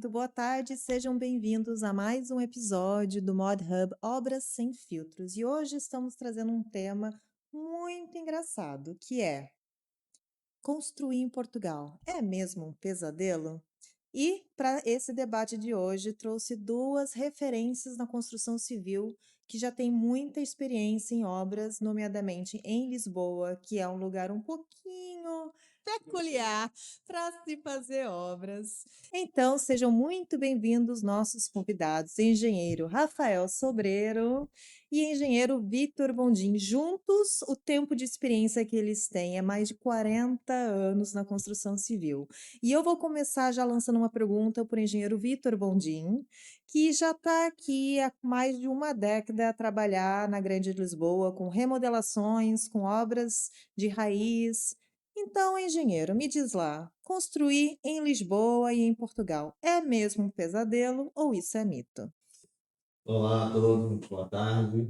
muito boa tarde, sejam bem-vindos a mais um episódio do Mod Hub Obras Sem Filtros. E hoje estamos trazendo um tema muito engraçado, que é construir em Portugal. É mesmo um pesadelo? E para esse debate de hoje, trouxe duas referências na construção civil que já têm muita experiência em obras, nomeadamente em Lisboa, que é um lugar um pouquinho peculiar para se fazer obras. Então, sejam muito bem-vindos nossos convidados, engenheiro Rafael Sobreiro e engenheiro Vitor Bondim. Juntos, o tempo de experiência que eles têm é mais de 40 anos na construção civil. E eu vou começar já lançando uma pergunta para o engenheiro Vitor Bondim, que já está aqui há mais de uma década a trabalhar na Grande Lisboa com remodelações, com obras de raiz. Então, engenheiro, me diz lá, construir em Lisboa e em Portugal é mesmo um pesadelo ou isso é mito? Olá a todos, muito boa tarde.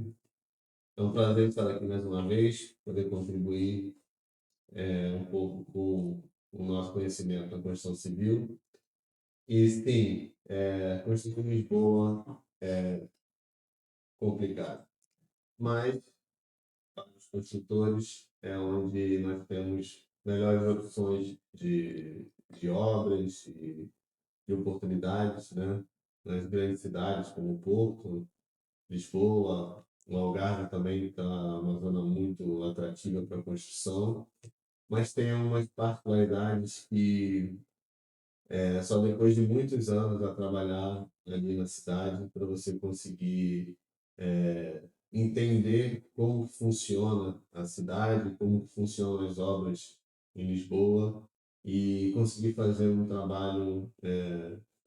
É um prazer estar aqui mais uma vez, poder contribuir um pouco com o nosso conhecimento da construção civil. E sim, construir em Lisboa é complicado, mas para os construtores é onde nós temos melhores opções de obras e de oportunidades, né? Nas grandes cidades como Porto, Lisboa, o Algarve também está uma zona muito atrativa para a construção, mas tem umas particularidades que só depois de muitos anos a trabalhar ali na cidade para você conseguir entender como funciona a cidade, como funcionam as obras em Lisboa e conseguir fazer um trabalho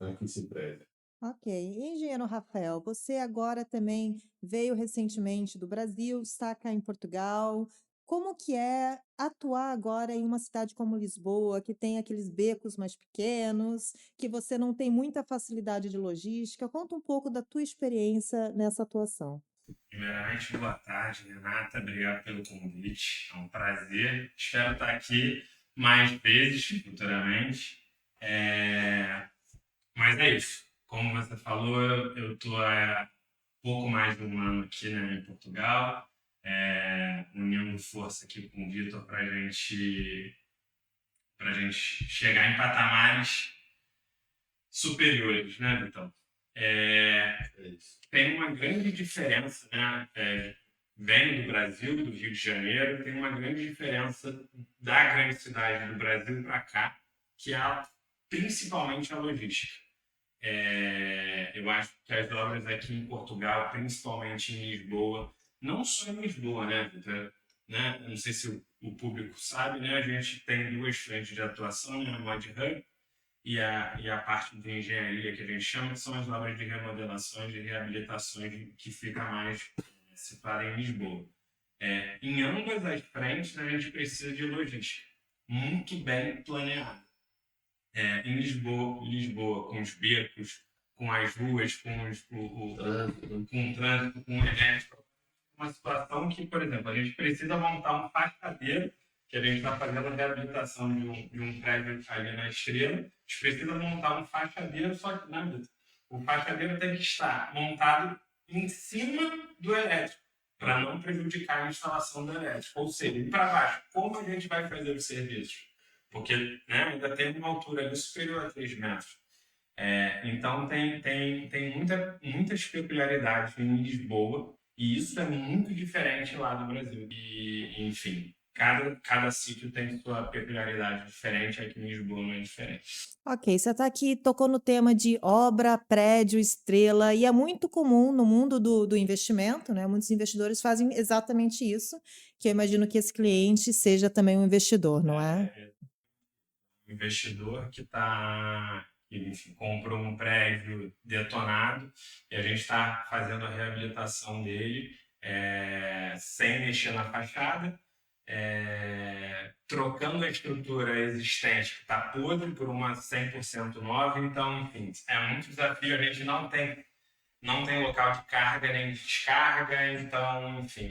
a que se preze. Ok. Engenheiro Rafael, você agora também veio recentemente do Brasil, está cá em Portugal. Como que é atuar agora em uma cidade como Lisboa, que tem aqueles becos mais pequenos, que você não tem muita facilidade de logística? Conta um pouco da tua experiência nessa atuação. Primeiramente, boa tarde, Renata. Obrigado pelo convite. É um prazer. Espero estar aqui mais vezes futuramente. É, Mas é isso. Como você falou, eu estou há pouco mais de um ano aqui, né, em Portugal, unindo força aqui com o Vitor para gente chegar em patamares superiores, né, Vitor? Tem uma grande diferença, né? Venho do Brasil, do Rio de Janeiro, tem uma grande diferença da grande cidade do Brasil para cá, que é principalmente a logística. Eu acho que as obras aqui em Portugal, principalmente em Lisboa, não só em Lisboa, né, Vitor? Né? Não sei se o público sabe, né? A gente tem duas frentes de atuação, né? A Mod Hub e a parte de engenharia que a gente chama, que são as obras de remodelações e reabilitações que fica mais situada em Lisboa. Em ambas as frentes, a gente precisa de logística muito bem planeada. Em Lisboa, com os becos, com as ruas, com o trânsito, com o elétrico, uma situação que, por exemplo, a gente precisa montar um fachadeiro, que a gente está fazendo a reabilitação de um prédio ali na Estrela, a gente precisa montar um fachadeiro, só que não, o fachadeiro tem que estar montado em cima do elétrico, para não prejudicar a instalação do elétrico. Ou seja, e para baixo, como a gente vai fazer os serviços? Porque, né, ainda tem uma altura ali superior a 3 metros. Então, tem muitas peculiaridades em Lisboa, e isso é muito diferente lá do Brasil. E, enfim, cada sítio tem sua peculiaridade diferente, aqui em Lisboa não é diferente. Ok, você está aqui, tocou no tema de obra, prédio, estrela, e é muito comum no mundo do investimento, né? Muitos investidores fazem exatamente isso, que eu imagino que esse cliente seja também um investidor, não é? O investidor enfim, comprou um prédio detonado e a gente está fazendo a reabilitação dele sem mexer na fachada, trocando a estrutura existente que está podre por uma 100% nova. Então, enfim, é muito desafio. A gente não tem local de carga nem de descarga, então, enfim,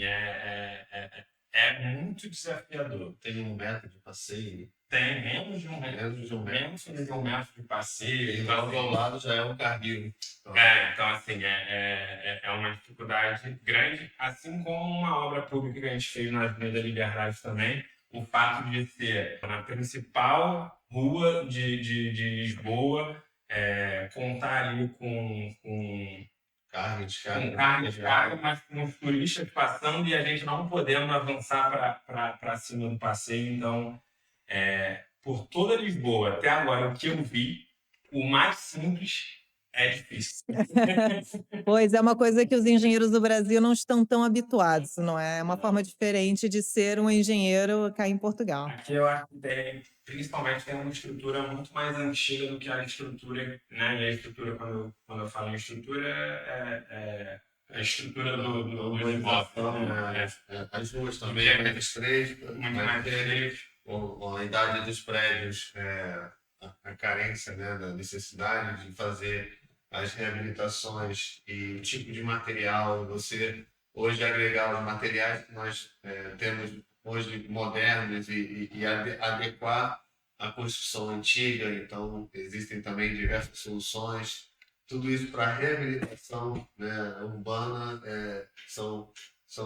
é muito desafiador. Tem 1 metro de passeio. Tem menos de um metro, Menos de 1 metro. menos de 1 metro de passeio. E Então, logo ao assim, lado já é um carril. Então, então, assim, é uma dificuldade grande, assim como uma obra pública que a gente fez na Avenida Liberdade também, o fato de ser na principal rua de Lisboa, contar ali com carga de com carne de carga, mas com os turistas passando e a gente não podendo avançar para cima do passeio. Então, por toda Lisboa, até agora, o que eu vi, o mais simples é difícil. Pois é uma coisa que os engenheiros do Brasil não estão tão habituados, não é? É uma forma diferente de ser um engenheiro cá em Portugal. Aqui eu acho que principalmente tem uma estrutura muito mais antiga do que a estrutura, né? E a estrutura, quando eu falo em estrutura, a estrutura do imóvel, né? As ruas também é mais estreitas. Muito mais estreito. A idade dos prédios, a carência, né, da necessidade de fazer as reabilitações e o tipo de material, você hoje agregar os materiais que nós temos hoje modernos e adequar a construção antiga. Então, existem também diversas soluções. Tudo isso para reabilitação, né, urbana, são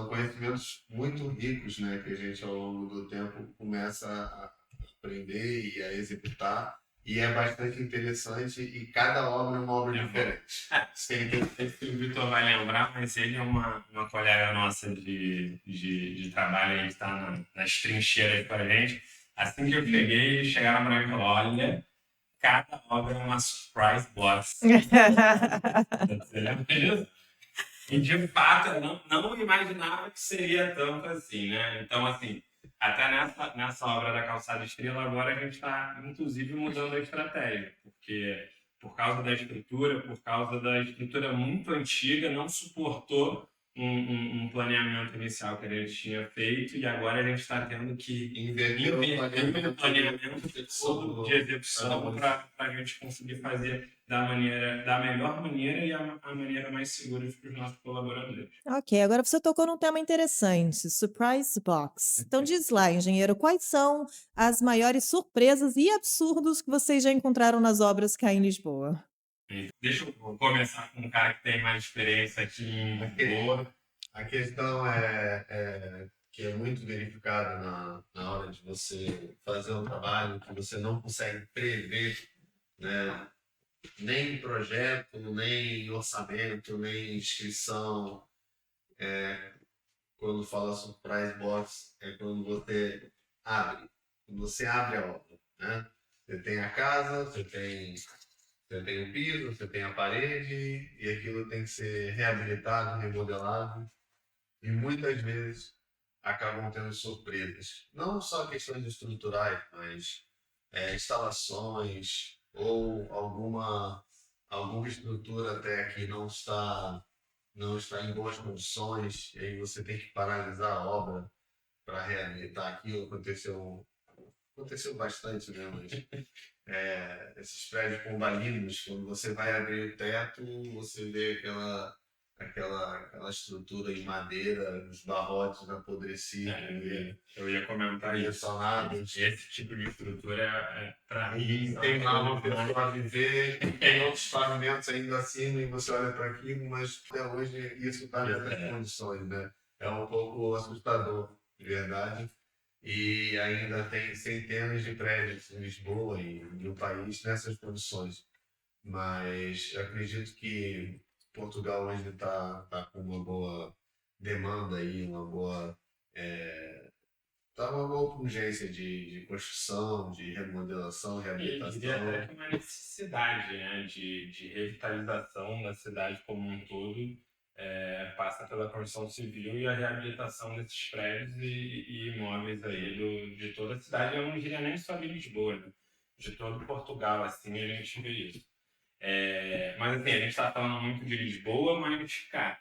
conhecimentos muito ricos, né, que a gente ao longo do tempo começa a aprender e a executar, e é bastante interessante, e cada obra é uma obra diferente. Sim, o Vitor vai lembrar, mas ele é uma colega nossa de trabalho, ele está nas trincheiras com a gente. Assim que eu cheguei, eles chegaram para mim e falaram: olha, cada obra é uma surprise box. Você lembra disso? E de fato, eu não imaginava que seria tanto assim, né? Então, assim, até nessa obra da Calçada Estrela, agora a gente está, inclusive, mudando a estratégia, porque por causa da estrutura muito antiga, não suportou um planeamento inicial que a gente tinha feito, e agora a gente está tendo que inverter o planeamento todo de execução para a gente conseguir fazer da melhor maneira e a maneira mais segura para os nossos colaboradores. Ok, agora você tocou num tema interessante, surprise box. Então diz lá, engenheiro, quais são as maiores surpresas e absurdos que vocês já encontraram nas obras cá em Lisboa? Deixa eu começar com um cara que tem mais experiência aqui em Lisboa. A questão que é muito verificada na hora de você fazer um trabalho que você não consegue prever, né? Nem projeto, nem orçamento, nem inscrição. Quando fala surprise box, é quando você abre a obra, né? Você tem a casa, você tem o piso, você tem a parede, e aquilo tem que ser reabilitado, remodelado, e muitas vezes acabam tendo surpresas. Não só questões estruturais, mas instalações ou alguma estrutura até que não está em boas condições, e aí você tem que paralisar a obra para reabilitar aquilo. Aconteceu bastante, né? Mas, esses prédios combalinos, quando você vai abrir o teto, você vê aquela estrutura em madeira, os barrotes apodrecidos. Eu ia comentar isso. Esse tipo de estrutura para mim. Tem lá uma pessoa a viver, tem outros pavimentos ainda acima, e você olha para aquilo, mas até hoje isso está nessas condições, né? É um pouco assustador, de verdade. E ainda tem centenas de prédios em Lisboa e no país nessas condições. Mas eu acredito que Portugal hoje está com uma boa demanda aí, uma boa urgência de construção, de remodelação, Eu reabilitação. diria até que uma necessidade, né, de revitalização da cidade como um todo, passa pela construção civil e a reabilitação desses prédios e imóveis aí de toda a cidade. Eu não diria nem só de Lisboa, né? De todo Portugal, assim, a gente vê isso. Mas assim, a gente está falando muito de Lisboa, mas, cara,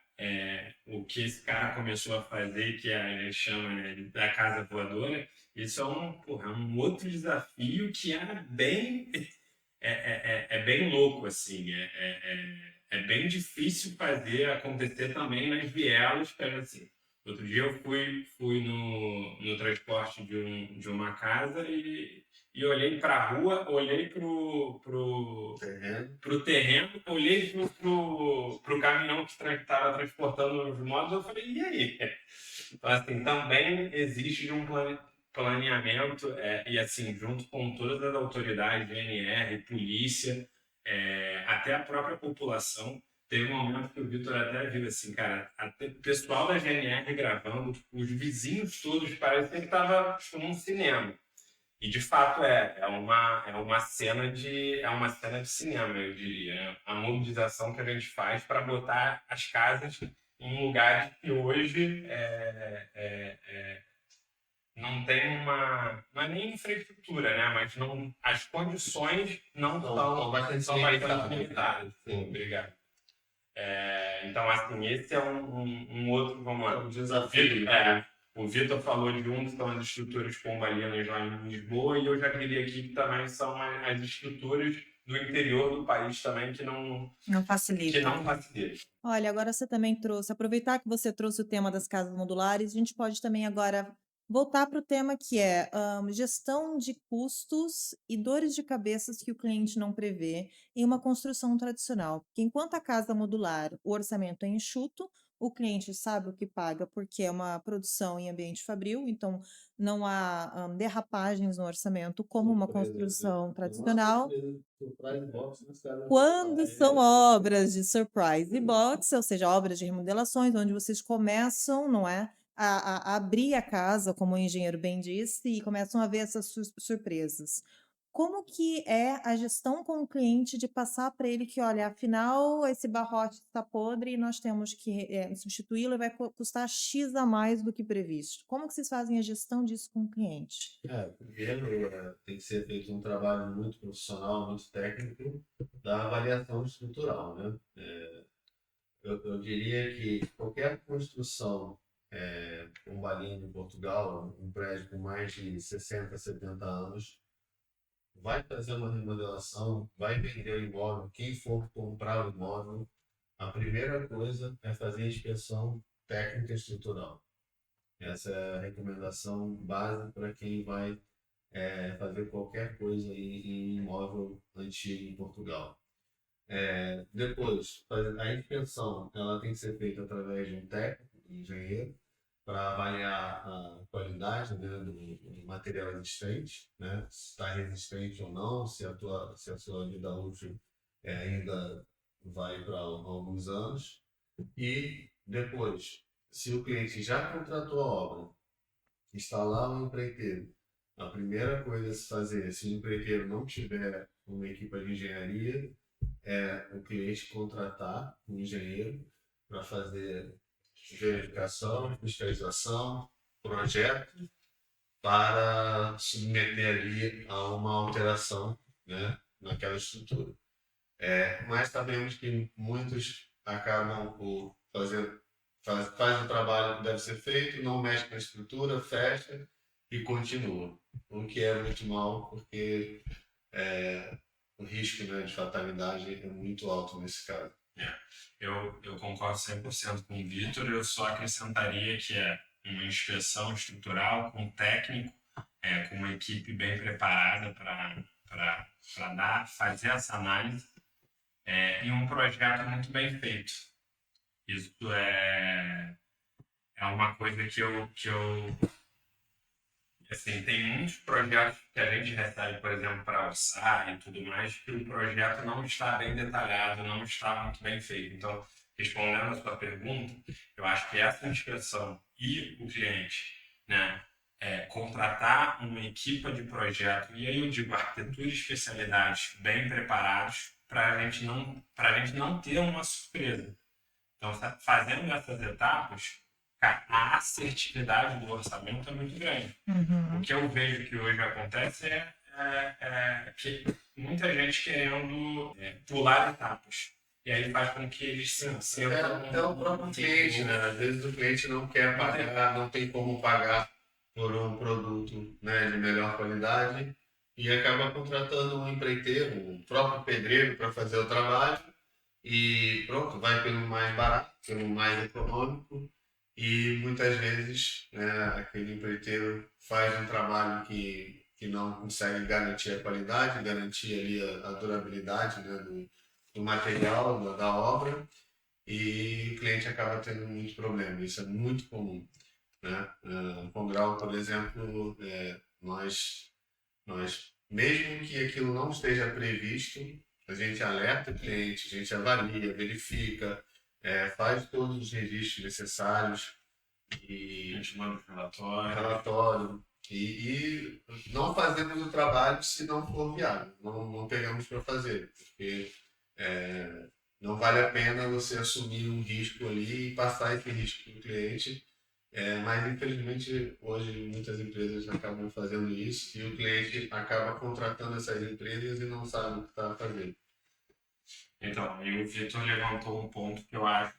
o que esse cara começou a fazer, que a gente chama, né, da casa voadora, isso é um outro desafio que é bem louco, assim. É bem difícil fazer acontecer também nas vielas, assim. Outro dia eu fui no transporte de uma casa e olhei para a rua, olhei pro terreno, olhei pro caminhão que estava transportando os móveis, eu falei, e aí? Então, assim, também existe um planeamento, e assim, junto com todas as autoridades, GNR, polícia, até a própria população. Teve um momento que o Vitor até viu assim, cara, até o pessoal da GNR gravando, os vizinhos todos, parecia que estava num cinema. E de fato é uma cena de cinema, eu diria, né? A mobilização que a gente faz para botar as casas em lugares que hoje não tem não é nem infraestrutura, né? Mas não, as condições não são bastante limitadas. Sim, obrigado. Então, assim, esse é um outro, vamos lá. Um desafio. O Vitor falou de um que são as estruturas pombalianas lá em Lisboa, e eu já queria aqui que também são as estruturas do interior do país também que não facilitam. Olha, agora você também trouxe, aproveitar que você trouxe o tema das casas modulares, a gente pode também agora voltar para o tema que é gestão de custos e dores de cabeças que o cliente não prevê em uma construção tradicional. Porque enquanto a casa modular, o orçamento é enxuto, o cliente sabe o que paga porque é uma produção em ambiente fabril, então não há derrapagens no orçamento como uma construção tradicional. Quando são obras de surprise box, ou seja, obras de remodelações, onde vocês começam, não é, a abrir a casa, como o engenheiro bem disse, e começam a ver essas surpresas. Como que é a gestão com o cliente de passar para ele que, olha, afinal, esse barrote está podre e nós temos que substituí-lo e vai custar X a mais do que previsto. Como que vocês fazem a gestão disso com o cliente? Primeiro, tem que ser feito um trabalho muito profissional, muito técnico, da avaliação estrutural, né? Eu diria que qualquer construção pombalina em Portugal, um prédio com mais de 60, 70 anos, vai fazer uma remodelação, vai vender o imóvel, quem for comprar o imóvel, a primeira coisa é fazer a inspeção técnica estrutural. Essa é a recomendação base para quem vai fazer qualquer coisa em imóvel antigo em Portugal. Depois, a inspeção ela tem que ser feita através de um técnico, um engenheiro, para avaliar a qualidade, né, do material existente, né, se está resistente ou não, se a sua vida útil ainda vai para alguns anos. E depois, se o cliente já contratou a obra, instalar um empreiteiro, a primeira coisa a se fazer, se o empreiteiro não tiver uma equipe de engenharia, é o cliente contratar um engenheiro para fazer verificação, fiscalização, projeto, para submeter ali a uma alteração, né, naquela estrutura. Mas sabemos que muitos acabam por faz o trabalho que deve ser feito, não mexe na estrutura, fecha e continua. O que é muito mal, porque o risco, né, de fatalidade é muito alto nesse caso. Eu concordo 100% com o Vitor, eu só acrescentaria que é uma inspeção estrutural com técnico, com uma equipe bem preparada para fazer essa análise, e um projeto muito bem feito. Isso é uma coisa que eu assim, tem muitos projetos que a gente recebe, por exemplo, para orçar e tudo mais, que o projeto não está bem detalhado, não está muito bem feito. Então, respondendo a sua pergunta, eu acho que essa inspeção e o cliente, né, contratar uma equipe de projeto, e aí eu digo arquitetura e especialidades bem preparados para a gente não ter uma surpresa. Então, fazendo essas etapas, a assertividade do orçamento é muito grande. Uhum. O que eu vejo que hoje acontece é que muita gente querendo pular etapas. E aí faz com que eles se sintam... Até o próprio cliente, né? Às vezes o cliente não quer pagar, não tem como pagar por um produto, né, de melhor qualidade e acaba contratando um empreiteiro, um próprio pedreiro para fazer o trabalho e pronto, vai pelo mais barato, pelo mais econômico e muitas vezes, né, aquele empreiteiro faz um trabalho que não consegue garantir a qualidade, garantir ali a durabilidade, né, do material, da obra, e o cliente acaba tendo muito problema. Isso é muito comum, né? Com grau, por exemplo, nós, mesmo que aquilo não esteja previsto, a gente alerta o cliente, a gente avalia, verifica, faz todos os registros necessários A e gente manda um relatório. relatório. E não fazemos o trabalho se não for viável, não pegamos para fazer, porque não vale a pena você assumir um risco ali e passar esse risco para o cliente. Mas infelizmente hoje muitas empresas acabam fazendo isso e o cliente acaba contratando essas empresas e não sabe o que está fazendo. Então, e o Vitor levantou um ponto que eu acho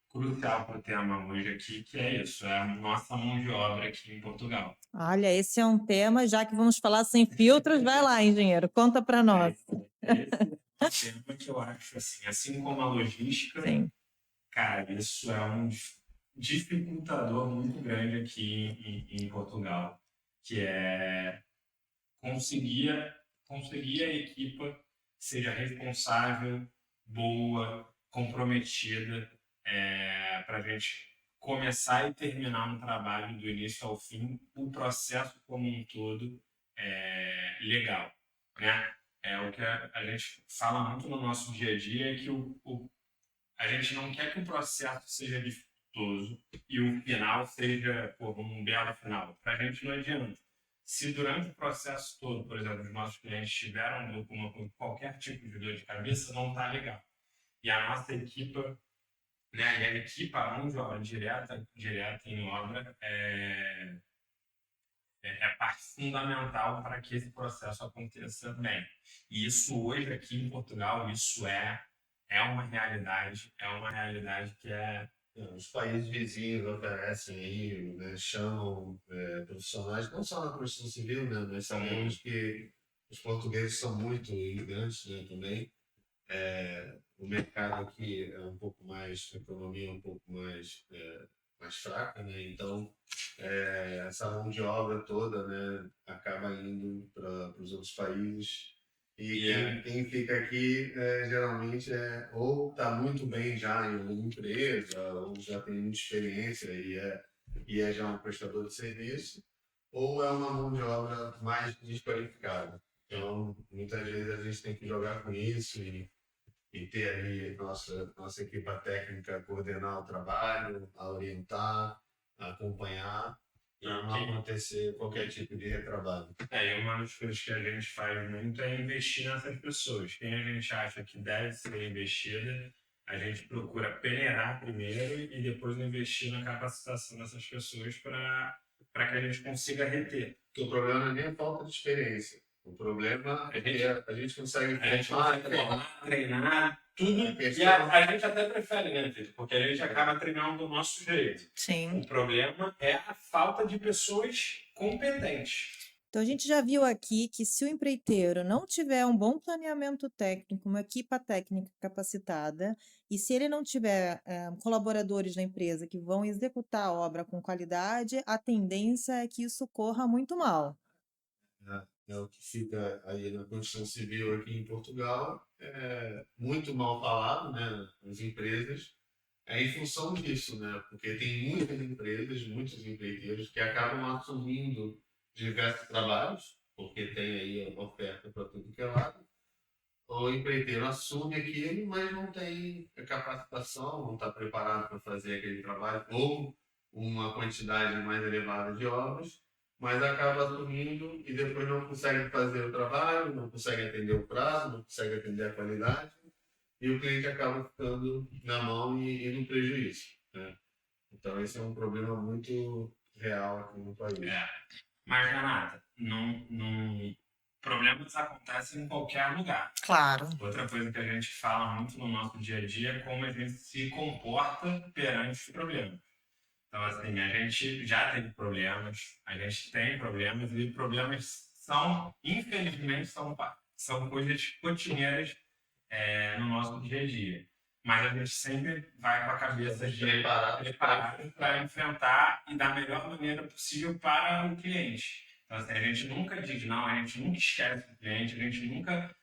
crucial para o tema hoje aqui, que é isso, é a nossa mão de obra aqui em Portugal. Olha, esse é um tema, já que vamos falar sem filtros, vai lá, engenheiro, conta para nós. Esse é um tema que eu acho, assim como a logística, Sim. cara, isso é um dificultador muito grande aqui em Portugal, que é conseguir a equipa seja responsável, boa, comprometida, para a gente começar e terminar um trabalho do início ao fim, o processo como um todo legal, né? É o que a gente fala muito no nosso dia a dia, é que a gente não quer que o processo seja dificultoso e o final seja um belo final. Para a gente não adianta. Se durante o processo todo, por exemplo, os nossos clientes tiveram qualquer tipo de dor de cabeça, não está legal. E a nossa equipa, né, e a equipa, a mão de obra direta em obra, é parte fundamental para que esse processo aconteça bem. E isso hoje aqui em Portugal, isso é uma realidade que é. Os países vizinhos oferecem aí, né, chamam profissionais, não só na construção civil, né, nós sabemos que os portugueses são muito imigrantes, né, também. O mercado aqui é um pouco mais, a economia é um pouco mais fraca, né, então essa mão de obra toda, né, acaba indo para os outros países. E quem fica aqui geralmente ou está muito bem já em alguma empresa, ou já tem muita experiência e é já um prestador de serviço, ou é uma mão de obra mais desqualificada. Então, muitas vezes a gente tem que jogar com isso e ter ali nossa equipa técnica coordenar o trabalho, a orientar, a acompanhar e não acontecer qualquer tipo de retrabalho. E uma das coisas que a gente faz muito é investir nessas pessoas. Quem a gente acha que deve ser investida, a gente procura peneirar primeiro e depois investir na capacitação dessas pessoas para que a gente consiga reter. Porque o problema não é nem a falta de experiência. O problema é que a gente consegue treinar tudo. E a gente até prefere, né, Vitor? Porque a gente acaba treinando do nosso jeito. Sim. O problema é a falta de pessoas competentes. Então, a gente já viu aqui que se o empreiteiro não tiver um bom planeamento técnico, uma equipa técnica capacitada, e se ele não tiver colaboradores na empresa que vão executar a obra com qualidade, a tendência é que isso corra muito mal. É o que fica aí na construção civil aqui em Portugal, muito mal falado, né, nas empresas, em função disso, né, porque tem muitas empresas, muitos empreiteiros que acabam assumindo diversos trabalhos, porque tem aí a oferta para tudo que é lado. O empreiteiro assume aquilo, mas não tem a capacitação, não está preparado para fazer aquele trabalho, ou uma quantidade mais elevada de obras, mas acaba assumindo e depois não consegue fazer o trabalho, não consegue atender o prazo, não consegue atender a qualidade, e o cliente acaba ficando na mão e no prejuízo, né? Então esse é um problema muito real aqui no país. Mas, Renata, problemas acontecem em qualquer lugar. Claro. Outra coisa que a gente fala muito no nosso dia a dia é como a gente se comporta perante os problemas. Então, assim, a gente já teve problemas, a gente tem problemas, e problemas infelizmente, são coisas rotineiras no nosso dia a dia. mas a gente sempre vai com a cabeça Preparado para enfrentar e da melhor maneira possível para o cliente. Então, assim, a gente nunca diz não, a gente nunca esquece o cliente, a gente nunca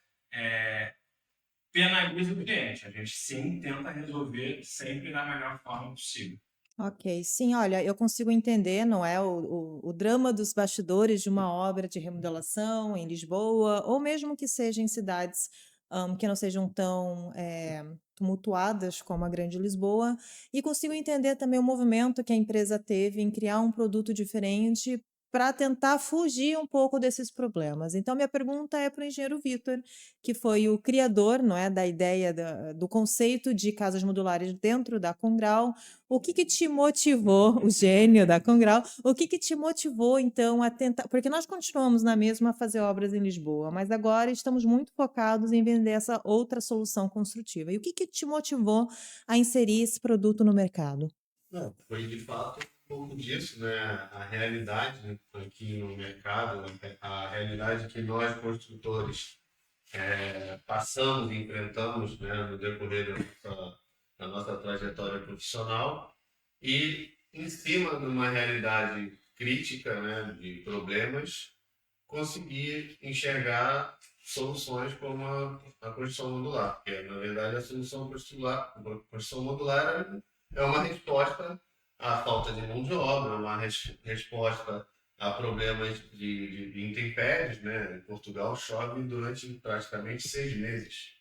penaliza o cliente. A gente sim tenta resolver sempre da melhor forma possível. Ok, sim, olha, eu consigo entender, não é, o drama dos bastidores de uma obra de remodelação em Lisboa, ou mesmo que seja em cidades que não sejam tão tumultuadas como a Grande Lisboa, e consigo entender também o movimento que a empresa teve em criar um produto diferente para tentar fugir um pouco desses problemas. Então, minha pergunta é para o engenheiro Vitor, que foi o criador, não é, da ideia do conceito de casas modulares dentro da Congrau. O que que te motivou, o gênio da Congrau, o que que te motivou então a tentar, porque nós continuamos na mesma a fazer obras em Lisboa, mas agora estamos muito focados em vender essa outra solução construtiva. E o que que te motivou a inserir esse produto no mercado? Não, foi de fato um pouco disso, né? A realidade, né, aqui no mercado, a realidade que nós construtores passamos e enfrentamos, né, no decorrer da nossa trajetória profissional, e em cima de uma realidade crítica, né, de problemas, conseguir enxergar soluções como a construção modular, porque na verdade a construção modular é uma resposta à falta de mão de obra, uma resposta a problemas de intempéries, né? Em Portugal chove durante praticamente 6 meses.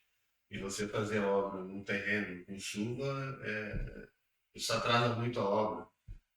E você fazer obra num terreno com chuva, isso atrasa muito a obra,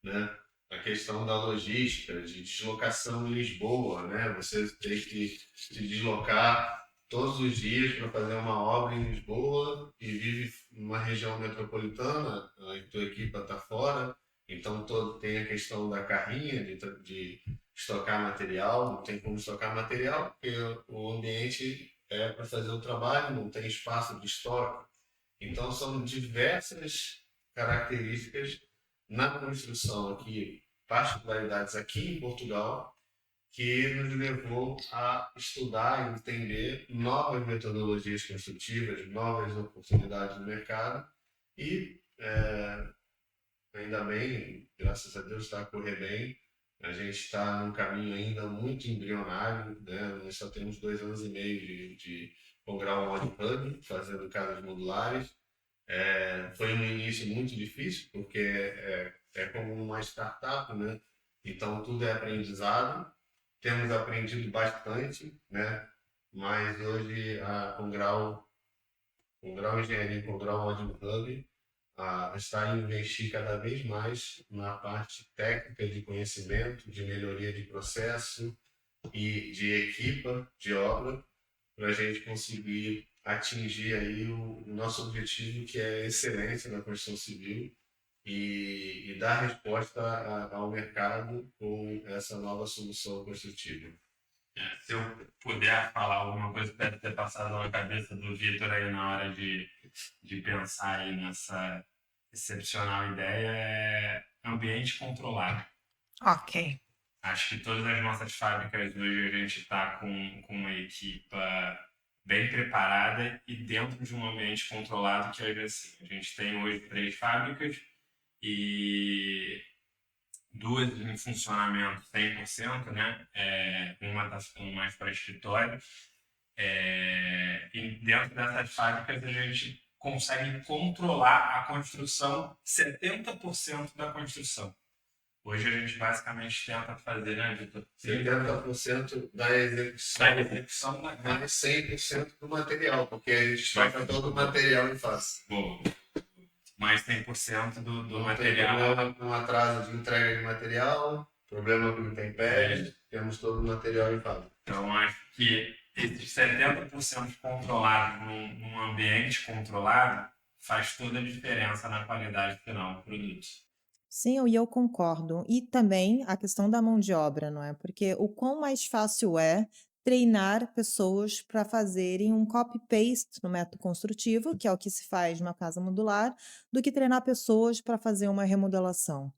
né? A questão da logística, de deslocação em Lisboa, né? Você tem que se deslocar todos os dias para fazer uma obra em Lisboa e vive numa região metropolitana, a tua equipa está fora, então tem a questão da carrinha, de estocar material, não tem como estocar material, porque o ambiente é para fazer o trabalho, não tem espaço de estoque. Então são diversas características na construção aqui, particularidades aqui em Portugal, que nos levou a estudar e entender novas metodologias construtivas, novas oportunidades no mercado e ainda bem, graças a Deus está a correr bem. A gente está num caminho ainda muito embrionário, né? Nós só temos 2 anos e meio de Congrau Mod Hub, fazendo casas modulares. Foi um início muito difícil, porque é como uma startup, né? Então tudo é aprendizado. Temos aprendido bastante, né? Mas hoje a Congrau Engenharia e Congrau Mod Hub está a investir cada vez mais na parte técnica de conhecimento, de melhoria de processo e de equipa de obra, para a gente conseguir atingir aí o nosso objetivo, que é excelência na construção civil e dar resposta ao mercado com essa nova solução construtiva. Se eu puder falar alguma coisa que deve ter passado na cabeça do Vitor aí na hora de pensar aí nessa excepcional ideia, é ambiente controlado. Ok. Acho que todas as nossas fábricas hoje a gente está com uma equipa bem preparada e dentro de um ambiente controlado, que é assim. A gente tem hoje 3 fábricas e 2 em funcionamento 100%, né? Uma está ficando mais para escritório. E dentro dessas fábricas a gente consegue controlar a construção, 70% da construção. Hoje a gente basicamente tenta fazer, né, Vitor? 70% da execução, mais 100% do material, porque a gente estoca todo o material em face. Bom, mais 100% do Não material. tem problema com atraso de entrega de material, problema com intempéries, temos todo o material em fábrica. Então acho que esses 70% controlados num ambiente controlado faz toda a diferença na qualidade final do produto. Sim, e eu concordo. E também a questão da mão de obra, não é? Porque o quão mais fácil é treinar pessoas para fazerem um copy-paste no método construtivo, que é o que se faz numa casa modular, do que treinar pessoas para fazer uma remodelação.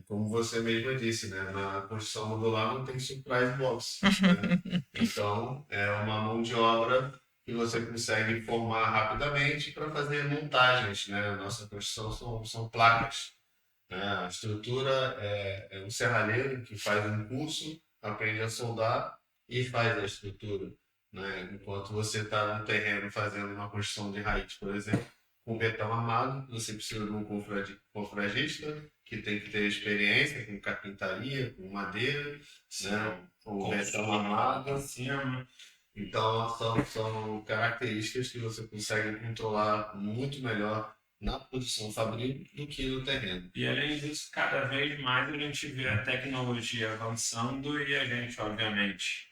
Como você mesma disse, né? Na construção modular não tem surprise box, né? Então, é uma mão de obra que você consegue formar rapidamente para fazer montagens, né? Nossa construção são placas, né? A estrutura é um serralheiro que faz um curso, aprende a soldar e faz a estrutura, né? Enquanto você está no terreno fazendo uma construção de raiz, por exemplo, com betão armado, você precisa de um confragista que tem que ter experiência com carpintaria, com madeira, né? O betão armado. Então, são características que você consegue controlar muito melhor na produção fabril do que no terreno. E além disso, cada vez mais a gente vê a tecnologia avançando e a gente, obviamente,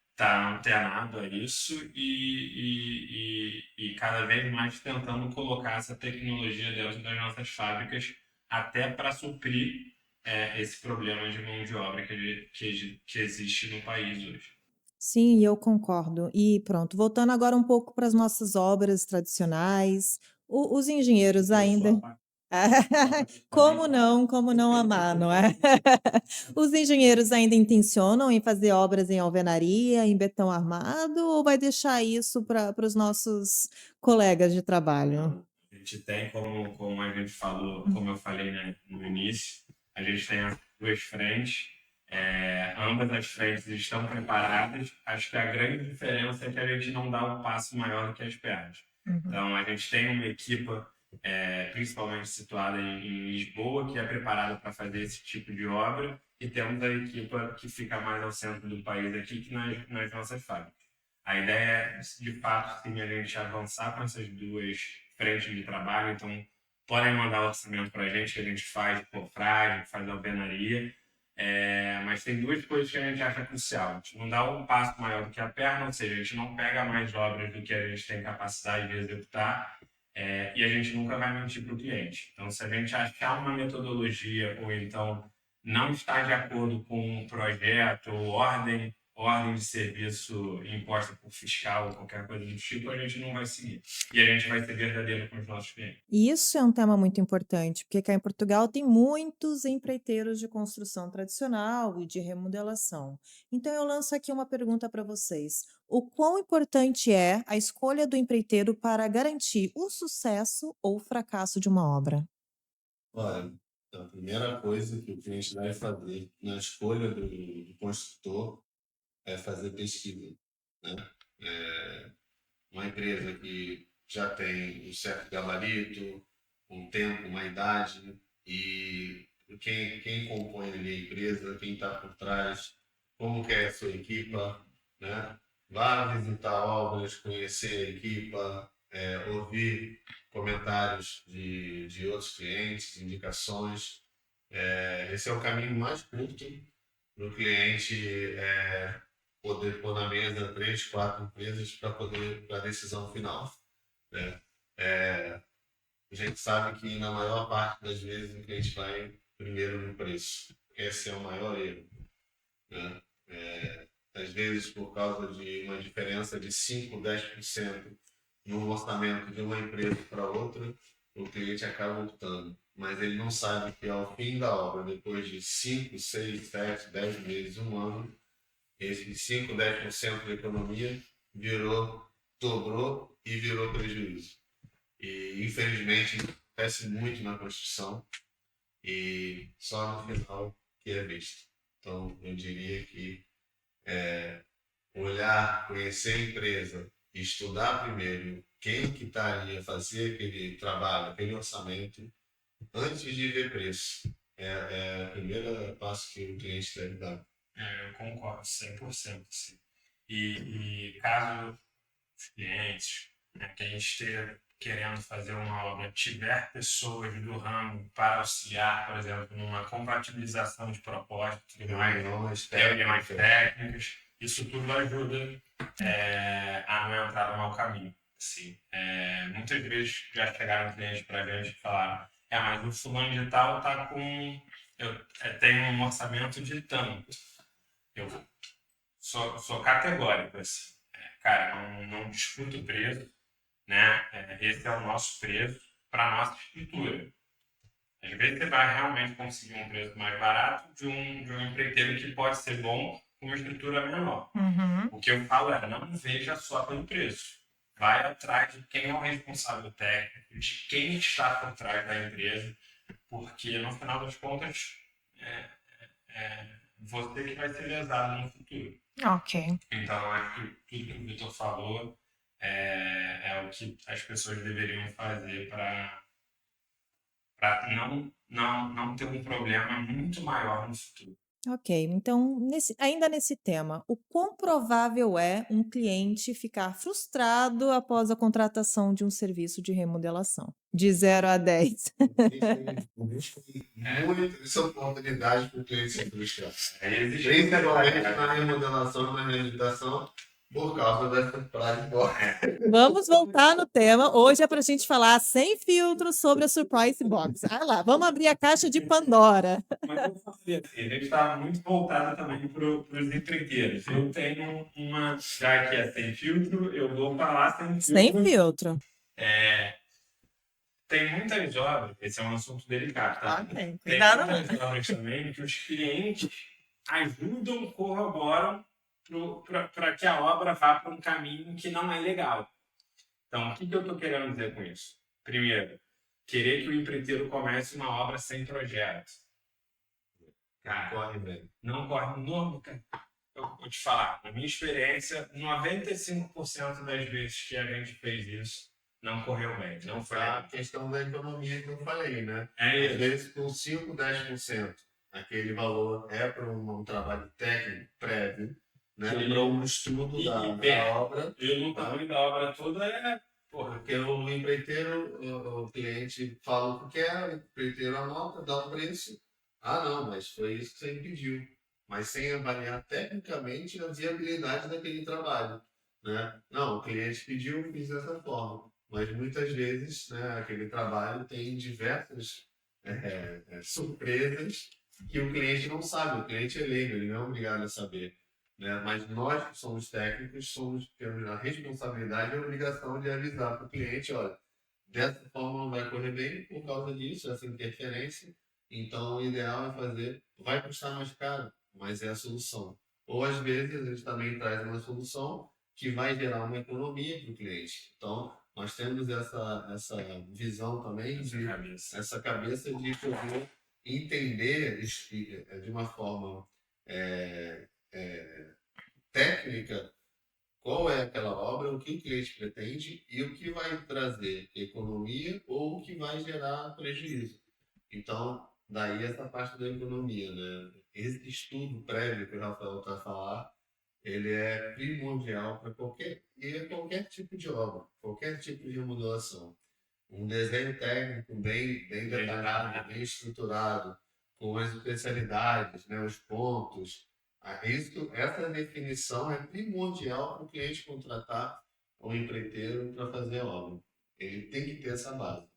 está antenado a isso e cada vez mais tentando colocar essa tecnologia dentro das nossas fábricas até para suprir esse problema de mão de obra que existe no país hoje. Sim, eu concordo. E pronto, voltando agora um pouco para as nossas obras tradicionais, os engenheiros Eu sou ainda. Como não amar, não é? Os engenheiros ainda intencionam em fazer obras em alvenaria, em betão armado, ou vai deixar isso para os nossos colegas de trabalho? A gente tem, como a gente falou, como eu falei, né, no início, a gente tem as duas frentes, ambas as frentes estão preparadas. Acho que a grande diferença é que a gente não dá um passo maior do que as pernas. Uhum. Então, a gente tem uma equipa, principalmente situada em Lisboa, que é preparada para fazer esse tipo de obra, e temos a equipa que fica mais ao centro do país aqui, que nas nossas fábricas. A ideia é, de fato, sim, a gente avançar com essas duas frentes de trabalho. Então, podem mandar orçamento para a gente, que a gente faz cofragem, faz alvenaria. Mas tem duas coisas que a gente acha crucial. A gente não dá um passo maior do que a perna, ou seja, a gente não pega mais obras do que a gente tem capacidade de executar, e a gente nunca vai mentir para o cliente. Então, se a gente achar uma metodologia ou então não está de acordo com um projeto ou ordem de serviço imposta por fiscal ou qualquer coisa do tipo, a gente não vai seguir. E a gente vai ser verdadeiro com os nossos clientes. E isso é um tema muito importante, porque cá em Portugal tem muitos empreiteiros de construção tradicional e de remodelação. Então eu lanço aqui uma pergunta para vocês: o quão importante é a escolha do empreiteiro para garantir o sucesso ou o fracasso de uma obra? Olha, a primeira coisa que o cliente deve fazer na escolha do construtor é fazer pesquisa, né? Uma empresa que já tem um certo gabarito, um tempo, uma idade, e quem compõe ali a empresa, quem está por trás, como que é a sua equipa, né? Vá visitar obras, conhecer a equipa, ouvir comentários de outros clientes, indicações. Esse é o caminho mais curto para o cliente poder pôr na mesa 3, 4 empresas para a decisão final, né? A gente sabe que na maior parte das vezes o cliente vai primeiro no preço. Esse é o maior erro, né? Às vezes por causa de uma diferença de 5, 10% no orçamento de uma empresa para outra, o cliente acaba optando. Mas ele não sabe que ao fim da obra, depois de 5, 6, 7, 10 meses, um ano, esse 5, 10% de economia dobrou e virou prejuízo. E infelizmente acontece muito na construção e só no final que é visto. Então eu diria que olhar, conhecer a empresa, estudar primeiro quem que estaria a fazer aquele trabalho, aquele orçamento, antes de ver preço. É o primeiro passo que o cliente deve dar. Eu concordo 100%. Sim. E caso os clientes, né, que a gente esteja querendo fazer uma obra, tiver pessoas do ramo para auxiliar, por exemplo, numa compatibilização de propostas, reuniões técnicas, isso tudo ajuda a não entrar no mau caminho. Assim, muitas vezes já chegaram clientes para a gente e falaram: mas o fulano de tal está com. Eu tenho um orçamento de tanto. Eu sou categórico, assim. Cara, não discuto o preço, né? Esse é o nosso preço para a nossa estrutura. Às vezes você vai realmente conseguir um preço mais barato de um empreiteiro que pode ser bom, com uma estrutura menor. Uhum. O que eu falo é, não veja só pelo preço. Vai atrás de quem é o responsável técnico, de quem está por trás da empresa, porque no final das contas é você que vai ser lesado no futuro. Ok. Então, acho que tudo que o Vitor falou é o que as pessoas deveriam fazer para não ter um problema muito maior no futuro. Ok, então, ainda nesse tema, o quão provável é um cliente ficar frustrado após a contratação de um serviço de remodelação? De 0 a 10. Existe muita oportunidade para o cliente se frustrar. Existe Principalmente na remodelação e na reabilitação, por causa dessa frase box. Vamos voltar no tema. Hoje é para a gente falar sem filtro sobre a Surprise Box. Ah lá, vamos abrir a caixa de Pandora. Mas eu falei assim, a gente está muito voltado também para os empreiteiros. Eu tenho uma, já que é sem filtro, eu vou falar sem Sem filtro. filtro. Tem muitas obras, esse é um assunto delicado, tá? Ok, Tem cuidado. muitas obras também que os clientes ajudam, corroboram para que a obra vá para um caminho que não é legal. Então, o que eu estou querendo dizer com isso? Primeiro, querer que o empreiteiro comece uma obra sem projeto. Cara, Corre bem. não corre no cara. Eu vou te falar, na minha experiência, 95% das vezes que a gente fez isso, não correu bem. Não foi A questão da economia que eu falei, né? É Às isso. vezes, com 5, 10%, aquele valor é para um trabalho técnico prévio, né? Sim. Para um estudo E da obra. Eu não tamanho da obra toda Porque o empreiteiro, o cliente fala o que quer, o empreiteiro anota, dá o preço. Ah, não, mas foi isso que você me pediu. Mas sem avaliar tecnicamente a viabilidade daquele trabalho. Né? Não, o cliente pediu, eu fiz dessa forma. Mas muitas vezes, né, aquele trabalho tem diversas surpresas que o cliente não sabe. O cliente é leigo, ele não é obrigado a saber. Né? Mas nós que somos técnicos temos a responsabilidade e a obrigação de avisar para o cliente, olha, dessa forma não vai correr bem por causa disso, essa interferência. Então, o ideal é fazer, vai custar mais caro, mas é a solução. Ou, às vezes, a gente também traz uma solução que vai gerar uma economia para o cliente. Então, nós temos essa visão também, essa cabeça de poder entender de uma forma técnica qual é aquela obra, o que o cliente pretende e o que vai trazer economia ou o que vai gerar prejuízo. Então, daí essa parte da economia, né? Esse estudo prévio que o Rafael está a falar, ele é primordial para qualquer tipo de obra, qualquer tipo de remodelação. Um desenho técnico bem detalhado, bem estruturado, com as especialidades, né, os pontos. Essa definição é primordial para o cliente contratar um empreiteiro para fazer a obra. Ele tem que ter essa base.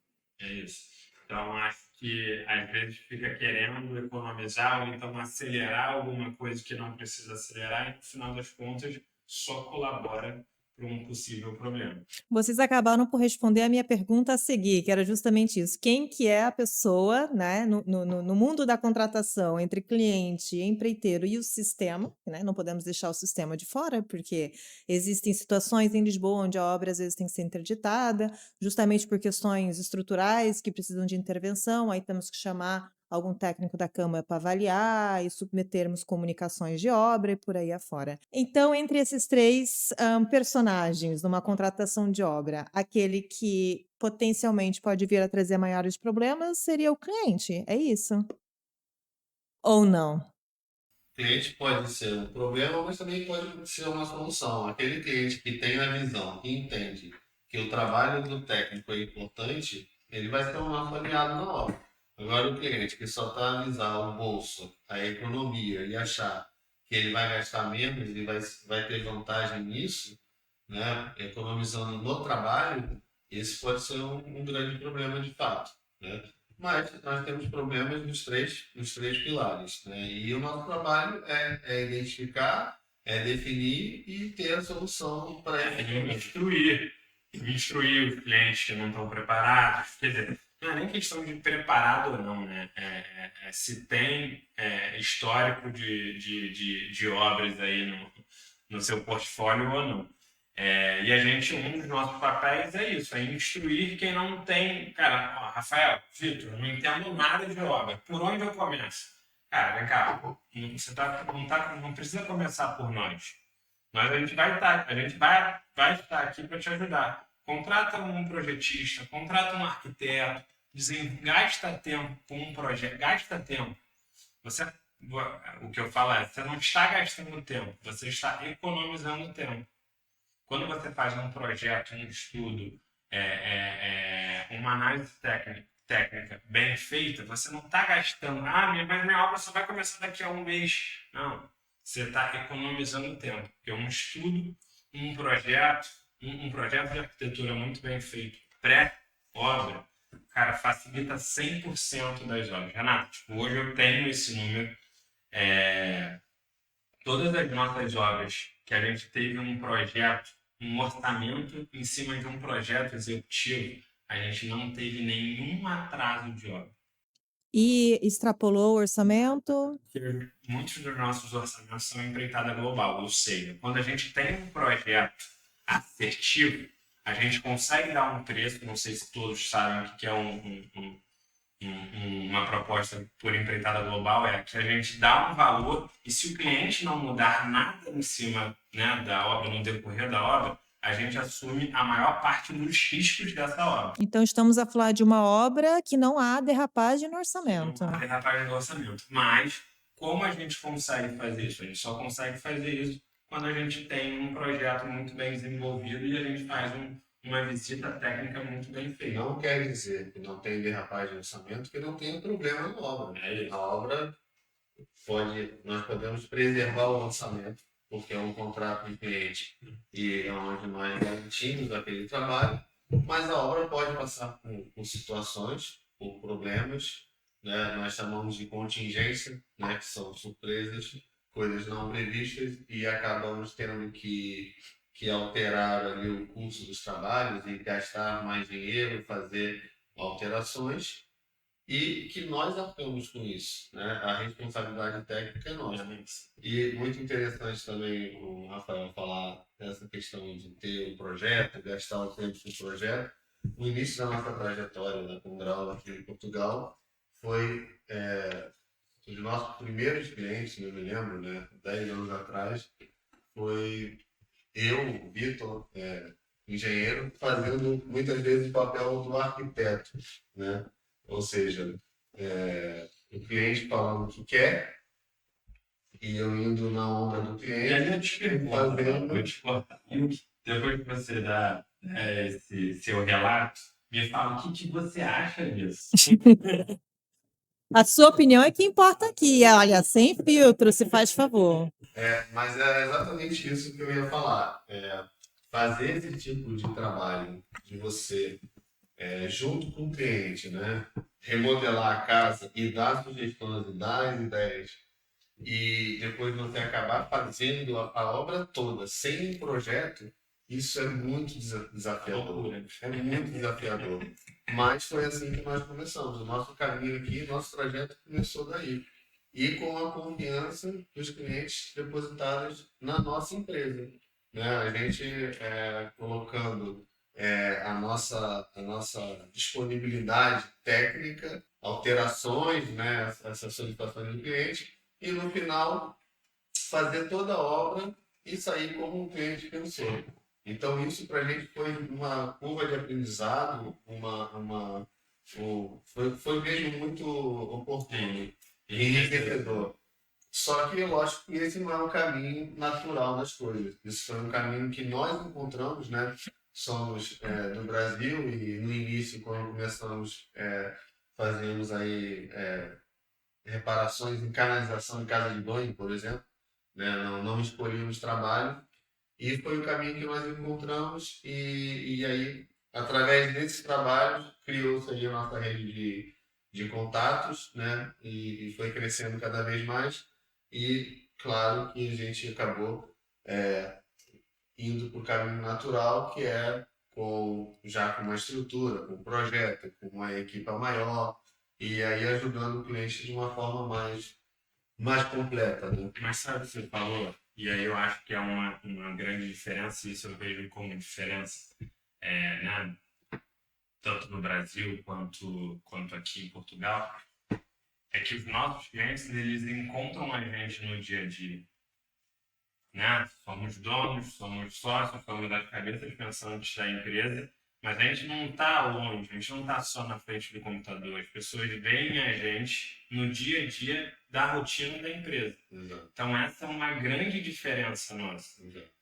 É isso. Então, acho que às vezes fica querendo economizar ou então acelerar alguma coisa que não precisa acelerar e, no final das contas, só colabora para um possível problema. Vocês acabaram por responder a minha pergunta a seguir, que era justamente isso. Quem que é a pessoa, né, no mundo da contratação entre cliente, empreiteiro e o sistema, né? Não podemos deixar o sistema de fora, porque existem situações em Lisboa onde a obra às vezes tem que ser interditada, justamente por questões estruturais que precisam de intervenção, aí temos que chamar algum técnico da Câmara para avaliar e submetermos comunicações de obra e por aí afora. Então, entre esses três personagens numa contratação de obra, aquele que potencialmente pode vir a trazer maiores problemas seria o cliente, é isso? Ou não? O cliente pode ser um problema, mas também pode ser uma solução. Aquele cliente que tem a visão, que entende que o trabalho do técnico é importante, ele vai ser um nosso aliado na obra. Agora, o cliente que só está a avisar o bolso, a economia e achar que ele vai gastar menos e vai ter vantagem nisso, né, economizando no trabalho, esse pode ser um grande problema de fato. Né? Mas nós temos problemas nos três pilares. Né? E o nosso trabalho é identificar, é definir e ter a solução para instruir os clientes que não estão preparados. Quer dizer, não é nem questão de preparado ou não, né? Se tem histórico de obras aí no seu portfólio ou não. E a gente, um dos nossos papéis é isso, é instruir quem não tem. Cara, ó, Rafael, Vitor, eu não entendo nada de obra. Por onde eu começo? Cara, vem cá, não precisa começar por nós. Mas a gente vai estar aqui para te ajudar. Contrata um projetista, contrata um arquiteto, gasta tempo com um projeto, gasta tempo. Você, o que eu falo é, você não está gastando tempo, você está economizando tempo. Quando você faz um projeto, um estudo, uma análise técnica bem feita, você não está gastando, mas minha obra só vai começar daqui a um mês. Não, você está economizando tempo. Porque um estudo, um projeto de arquitetura muito bem feito, pré-obra, cara, facilita 100% das obras. Renato, tipo, hoje eu tenho esse número. Todas as nossas obras que a gente teve um projeto, um orçamento em cima de um projeto executivo, a gente não teve nenhum atraso de obra. E extrapolou o orçamento? Muitos dos nossos orçamentos são empreitada global, ou seja, quando a gente tem um projeto assertivo, a gente consegue dar um preço, não sei se todos sabem o que é uma proposta por empreitada global, é que a gente dá um valor e se o cliente não mudar nada em cima, né, da obra, no decorrer da obra, a gente assume a maior parte dos riscos dessa obra. Então, estamos a falar de uma obra que não há derrapagem no orçamento. Não há derrapagem no orçamento. Mas, como a gente consegue fazer isso? A gente só consegue fazer isso quando a gente tem um projeto muito bem desenvolvido e a gente faz uma visita técnica muito bem feita. Não quer dizer que não tem derrapagem de orçamento, que não tem problema na obra. A obra nós podemos preservar o orçamento, porque é um contrato de cliente e é onde nós garantimos aquele trabalho, mas a obra pode passar por situações, por problemas, né? Nós chamamos de contingência, né? Que são surpresas, coisas não previstas, e acabamos tendo que alterar ali o curso dos trabalhos e gastar mais dinheiro, fazer alterações, e que nós arcamos com isso, né? A responsabilidade técnica é nossa. E muito interessante também o Rafael falar dessa questão de ter um projeto, gastar o tempo com o projeto. O início da nossa trajetória da Condral aqui em Portugal foi os nossos primeiros clientes, eu me lembro, né? 10 anos atrás, foi eu, Vitor, engenheiro, fazendo muitas vezes o papel do arquiteto, né? Ou seja, o cliente falando o que quer e eu indo na onda do cliente. E aí eu te pergunto, depois que você dá esse seu relato, me fala o que você acha disso. A sua opinião é que importa aqui. Olha, sem filtro, se faz favor. Mas é exatamente isso que eu ia falar. Fazer esse tipo de trabalho de você, junto com o cliente, né? Remodelar a casa e dar sugestões e dar as ideias, e depois você acabar fazendo a obra toda sem um projeto, isso é muito desafiador. É muito desafiador. Mas foi assim que nós começamos. O nosso caminho aqui, nosso trajeto começou daí. E com a confiança dos clientes depositados na nossa empresa, né? A gente colocando a nossa disponibilidade técnica, alterações, né? Essas solicitações do cliente, e no final fazer toda a obra e sair como o cliente pensou. Então isso para a gente foi uma curva de aprendizado, foi mesmo muito oportuno e enriquecedor. Só que, lógico, que esse não é o caminho natural das coisas. Isso foi um caminho que nós encontramos, né? Somos do Brasil e no início, quando começamos, fazemos aí reparações em canalização em casa de banho, por exemplo, né? Não escolhíamos trabalho e foi o caminho que nós encontramos e aí, através desse trabalho, criou-se aí a nossa rede de contatos, né? E foi crescendo cada vez mais. E claro que a gente acabou indo para o caminho natural, que é já com uma estrutura, com um projeto, com uma equipa maior, e aí ajudando o cliente de uma forma mais mais completa, né? Mas sabe o que você falou? E aí eu acho que é uma grande diferença, e isso eu vejo como diferença, né? Tanto no Brasil quanto aqui em Portugal, é que os nossos clientes, eles encontram a gente no dia a dia, né? Somos donos, somos sócios, somos das cabeças pensantes da empresa, mas a gente não está longe, a gente não está só na frente do computador. As pessoas veem a gente no dia a dia da rotina da empresa. Exato. Então, essa é uma grande diferença nossa. Exato.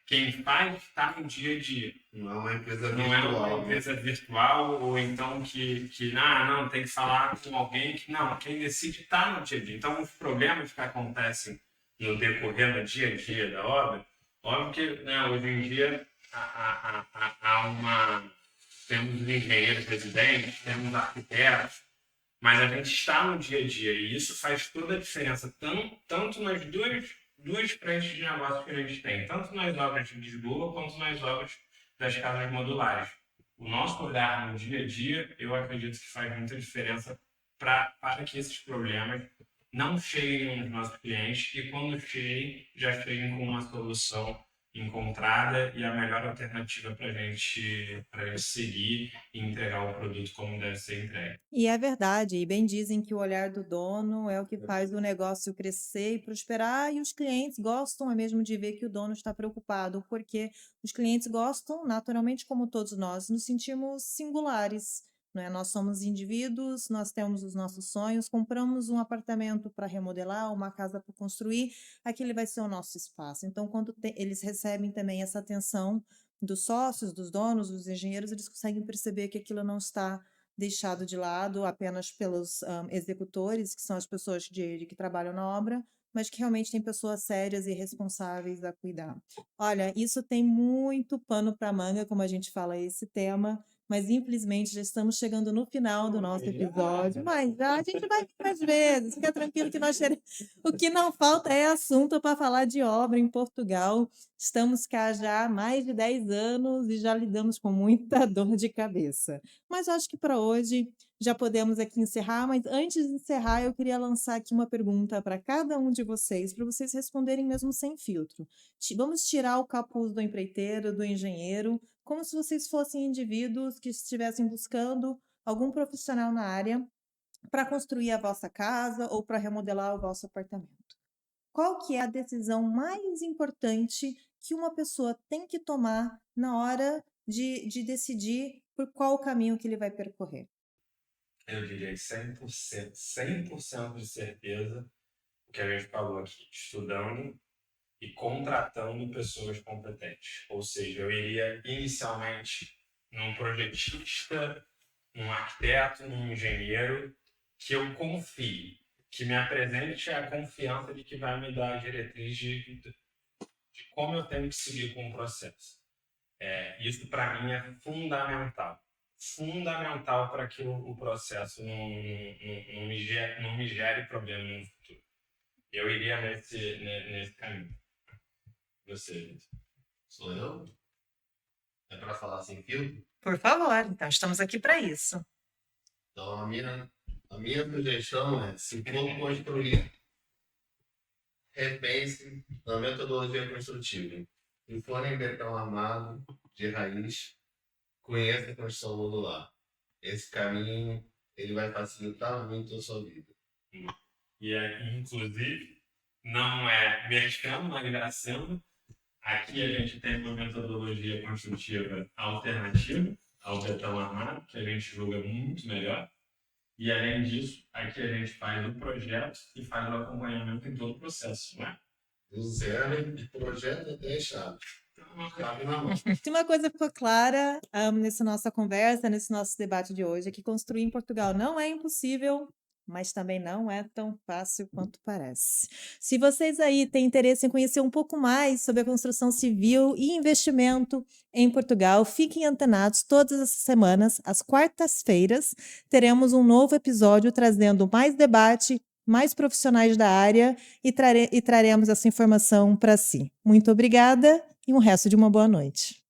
Quem faz está no dia a dia. Não é uma empresa Não virtual. é uma empresa virtual, ou então que não, tem que falar com alguém que não, quem decide está no dia a dia. Então, os problemas que acontecem no decorrer do dia a dia da obra, óbvio que, né, hoje em dia temos engenheiros residentes, temos arquitetos, mas a gente está no dia a dia e isso faz toda a diferença, tanto nas duas frentes de negócio que a gente tem, tanto nas obras de Lisboa quanto nas obras das casas modulares. O nosso olhar no dia a dia, eu acredito que faz muita diferença para que esses problemas não cheguem nos nossos clientes e, quando cheguem, já cheguem com uma solução encontrada e a melhor alternativa para a gente seguir e entregar o produto como deve ser entregue. E é verdade, e bem dizem que o olhar do dono é o que faz o negócio crescer e prosperar, e os clientes gostam mesmo de ver que o dono está preocupado, porque os clientes gostam, naturalmente, como todos nós, nos sentimos singulares, né? Nós somos indivíduos, nós temos os nossos sonhos, compramos um apartamento para remodelar, uma casa para construir, aquele vai ser o nosso espaço. Então, quando eles recebem também essa atenção dos sócios, dos donos, dos engenheiros, eles conseguem perceber que aquilo não está deixado de lado apenas pelos executores, que são as pessoas que trabalham na obra, mas que realmente tem pessoas sérias e responsáveis a cuidar. Olha, isso tem muito pano para manga, como a gente fala esse tema, mas infelizmente já estamos chegando no final do nosso episódio, mas já a gente vai vir mais vezes, fica tranquilo que nós teremos. O que não falta é assunto para falar de obra em Portugal. Estamos cá já há mais de 10 anos e já lidamos com muita dor de cabeça. Mas eu acho que para hoje já podemos aqui encerrar, mas antes de encerrar, eu queria lançar aqui uma pergunta para cada um de vocês, para vocês responderem mesmo sem filtro. Vamos tirar o capuz do empreiteiro, do engenheiro, como se vocês fossem indivíduos que estivessem buscando algum profissional na área para construir a vossa casa ou para remodelar o vosso apartamento. Qual que é a decisão mais importante que uma pessoa tem que tomar na hora de decidir por qual caminho que ele vai percorrer? Eu diria 100% de certeza o que a gente falou aqui, estudando e contratando pessoas competentes. Ou seja, eu iria inicialmente num projetista, num arquiteto, num engenheiro que eu confie, que me apresente a confiança de que vai me dar a diretriz de como eu tenho que seguir com o processo. Isso, para mim, é fundamental. Fundamental para que o processo não me gere problema no futuro. Eu iria nesse caminho. Você, Vitor? Sou eu? É para falar sem filtro? Por favor, então estamos aqui para isso. Então, a minha sugestão é, se for construir, repense na metodologia construtiva. Se for em betão armado, de raiz, conheça a construção modular. Esse caminho, ele vai facilitar muito a sua vida. E, inclusive, não é mercando, mas engraçando. Aqui a gente tem uma metodologia construtiva alternativa ao betão armado, que a gente julga muito melhor. E, além disso, aqui a gente faz o projeto e faz o acompanhamento em todo o processo, né? Do zero, de projeto até a chave. Chave na mão. Se uma coisa ficou clara nessa nossa conversa, nesse nosso debate de hoje, é que construir em Portugal não é impossível, mas também não é tão fácil quanto parece. Se vocês aí têm interesse em conhecer um pouco mais sobre a construção civil e investimento em Portugal, fiquem antenados todas as semanas, às quartas-feiras, teremos um novo episódio trazendo mais debate, mais profissionais da área e traremos essa informação para si. Muito obrigada e um resto de uma boa noite.